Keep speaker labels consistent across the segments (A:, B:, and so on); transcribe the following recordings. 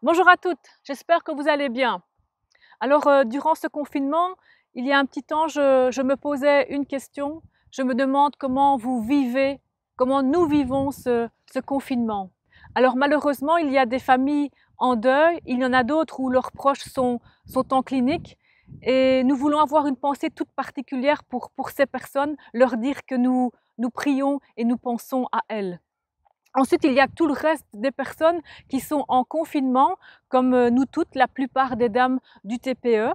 A: Bonjour à toutes, j'espère que vous allez bien. Alors, durant ce confinement, il y a un petit temps, je me posais une question. Je me demande comment vous vivez, comment nous vivons ce confinement. Alors, malheureusement, il y a des familles en deuil, il y en a d'autres où leurs proches sont en clinique et nous voulons avoir une pensée toute particulière pour ces personnes, leur dire que nous prions et nous pensons à elles. Ensuite, il y a tout le reste des personnes qui sont en confinement, comme nous toutes, la plupart des dames du TPE.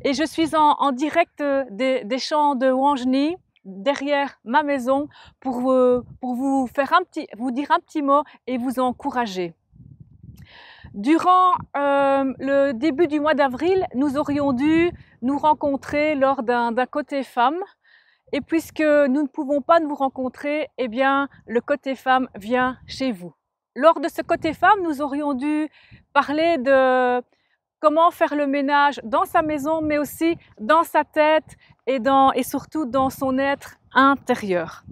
A: Et je suis en direct des champs de Wangeni, derrière ma maison, pour vous dire un petit mot et vous encourager. Durant le début du mois d'avril, nous aurions dû nous rencontrer lors d'un côté femme. Et puisque nous ne pouvons pas nous rencontrer, eh bien, le côté femme vient chez vous. Lors de ce côté femme, nous aurions dû parler de comment faire le ménage dans sa maison, mais aussi dans sa tête et surtout dans son être intérieur.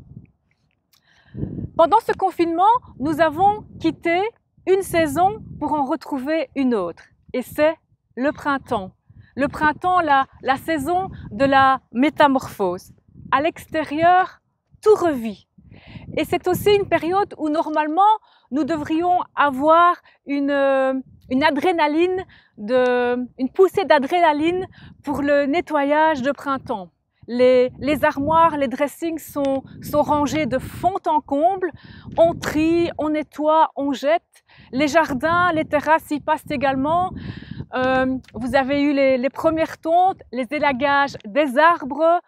A: Pendant ce confinement, nous avons quitté une saison pour en retrouver une autre. Et c'est le printemps. Le printemps, la saison de la métamorphose. À l'extérieur, tout revit. Et c'est aussi une période où normalement nous devrions avoir une adrénaline, une poussée d'adrénaline pour le nettoyage de printemps. Les armoires, les dressings sont rangés de fond en comble. On trie, on nettoie, on jette. Les jardins, les terrasses y passent également. Vous avez eu les premières tontes, les élagages des arbres.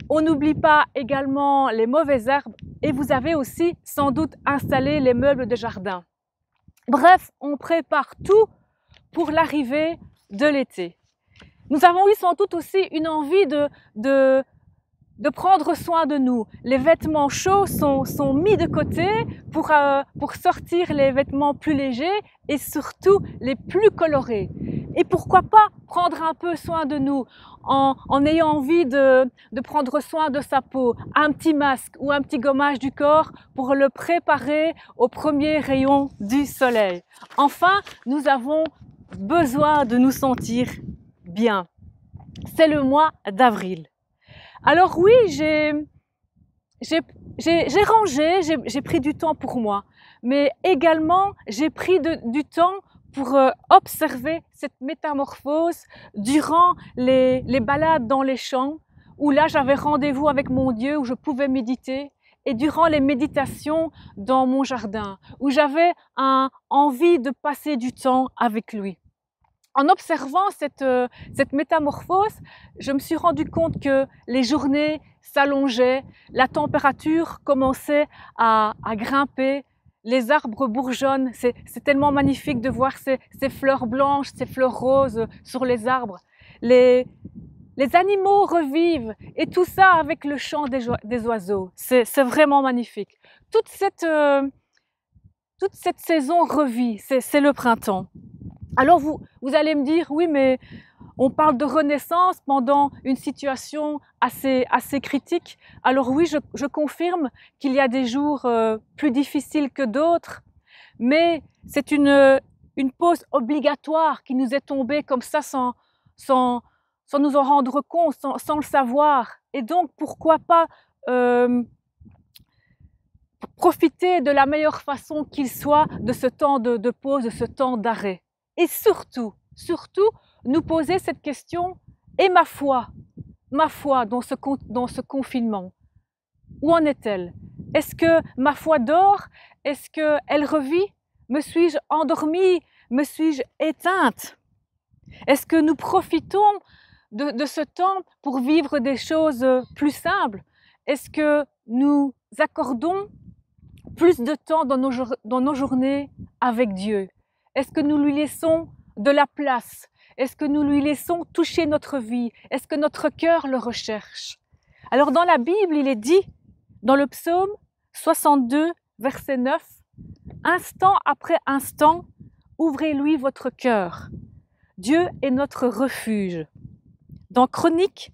A: On n'oublie pas également les mauvaises herbes et vous avez aussi sans doute installé les meubles de jardin. Bref, on prépare tout pour l'arrivée de l'été. Nous avons eu sans doute aussi une envie de prendre soin de nous. Les vêtements chauds sont mis de côté pour sortir les vêtements plus légers et surtout les plus colorés. Et pourquoi pas prendre un peu soin de nous en ayant envie de prendre soin de sa peau, un petit masque ou un petit gommage du corps pour le préparer aux premiers rayons du soleil. Enfin, nous avons besoin de nous sentir bien. C'est le mois d'avril. Alors oui, j'ai rangé, j'ai pris du temps pour moi, mais également j'ai pris du temps pour observer cette métamorphose durant les balades dans les champs, où là j'avais rendez-vous avec mon Dieu, où je pouvais méditer, et durant les méditations dans mon jardin, où j'avais envie de passer du temps avec lui. En observant cette métamorphose, je me suis rendu compte que les journées s'allongeaient, la température commençait à grimper, les arbres bourgeonnent, c'est tellement magnifique de voir ces fleurs blanches, ces fleurs roses sur les arbres. Les animaux revivent et tout ça avec le chant des oiseaux, c'est vraiment magnifique. Toute cette saison revit, c'est le printemps. Alors vous allez me dire, oui, mais on parle de renaissance pendant une situation assez critique. Alors oui, je confirme qu'il y a des jours plus difficiles que d'autres, mais c'est une pause obligatoire qui nous est tombée comme ça sans nous en rendre compte, sans le savoir. Et donc, pourquoi pas profiter de la meilleure façon qu'il soit de ce temps de pause, de ce temps d'arrêt. Et surtout, nous poser cette question, et ma foi dans ce confinement, où en est-elle? Est-ce que ma foi dort? Est-ce qu'elle revit? Me suis-je endormie? Me suis-je éteinte? Est-ce que nous profitons de ce temps pour vivre des choses plus simples? Est-ce que nous accordons plus de temps dans nos journées avec Dieu? Est-ce que nous lui laissons de la place? Est-ce que nous lui laissons toucher notre vie? Est-ce que notre cœur le recherche? Alors dans la Bible, il est dit, dans le psaume 62, verset 9, « Instant après instant, ouvrez-lui votre cœur. Dieu est notre refuge. » Dans Chronique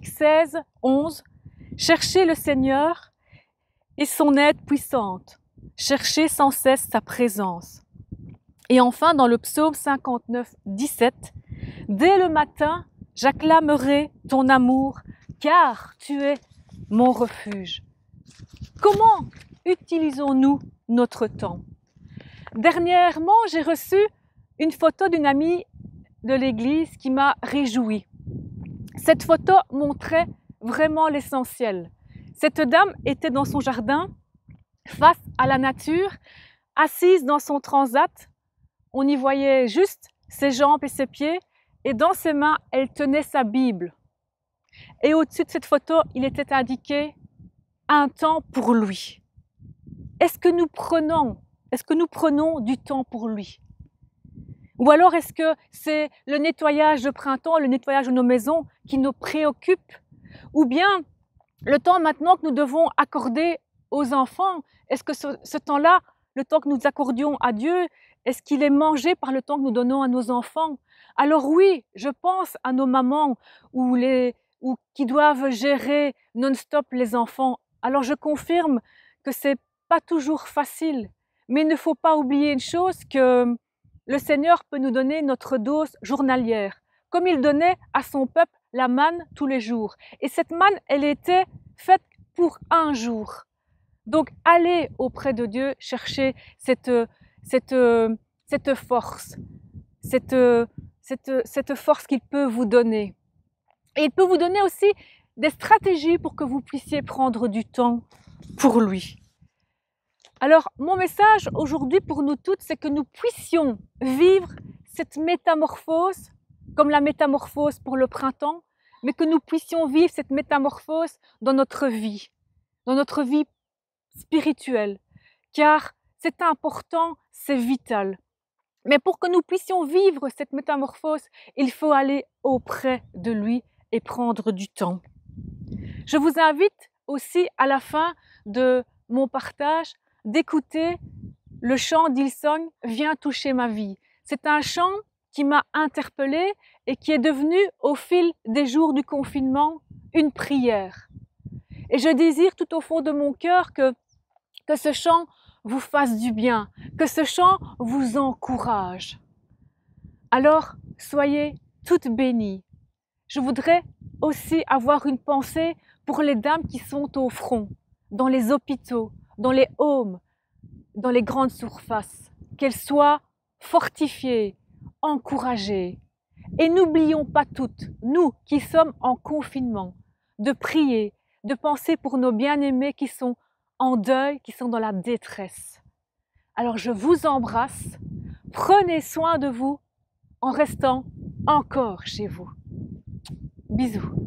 A: 16, 11, « Cherchez le Seigneur et son aide puissante. Cherchez sans cesse sa présence. » Et enfin, dans le psaume 59, 17, « Dès le matin, j'acclamerai ton amour, car tu es mon refuge. » Comment utilisons-nous notre temps? Dernièrement, j'ai reçu une photo d'une amie de l'église qui m'a réjouie. Cette photo montrait vraiment l'essentiel. Cette dame était dans son jardin, face à la nature, assise dans son transat. On y voyait juste ses jambes et ses pieds, et dans ses mains, elle tenait sa Bible. Et au-dessus de cette photo, il était indiqué « un temps pour lui ». Est-ce que nous prenons du temps pour lui? Ou alors est-ce que c'est le nettoyage de printemps, le nettoyage de nos maisons qui nous préoccupe? Ou bien le temps maintenant que nous devons accorder aux enfants, est-ce que ce temps-là, le temps que nous accordions à Dieu, est-ce qu'il est mangé par le temps que nous donnons à nos enfants? Alors oui, je pense à nos mamans ou qui doivent gérer non-stop les enfants. Alors je confirme que c'est pas toujours facile, mais il ne faut pas oublier une chose, que le Seigneur peut nous donner notre dose journalière, comme il donnait à son peuple la manne tous les jours. Et cette manne, elle était faite pour un jour. Donc allez auprès de Dieu chercher cette force, cette force qu'il peut vous donner. Et il peut vous donner aussi des stratégies pour que vous puissiez prendre du temps pour lui. Alors, mon message aujourd'hui pour nous toutes, c'est que nous puissions vivre cette métamorphose, comme la métamorphose pour le printemps, mais que nous puissions vivre cette métamorphose dans notre vie spirituelle, car c'est important, c'est vital. Mais pour que nous puissions vivre cette métamorphose, il faut aller auprès de lui et prendre du temps. Je vous invite aussi à la fin de mon partage d'écouter le chant d'Hillsong « Viens toucher ma vie ». C'est un chant qui m'a interpellée et qui est devenu au fil des jours du confinement une prière. Et je désire tout au fond de mon cœur que ce chant vous fasse du bien, que ce chant vous encourage. Alors, soyez toutes bénies. Je voudrais aussi avoir une pensée pour les dames qui sont au front, dans les hôpitaux, dans les homes, dans les grandes surfaces, qu'elles soient fortifiées, encouragées. Et n'oublions pas toutes, nous qui sommes en confinement, de prier, de penser pour nos bien-aimés qui sont en deuil, qui sont dans la détresse. Alors je vous embrasse, prenez soin de vous en restant encore chez vous. Bisous.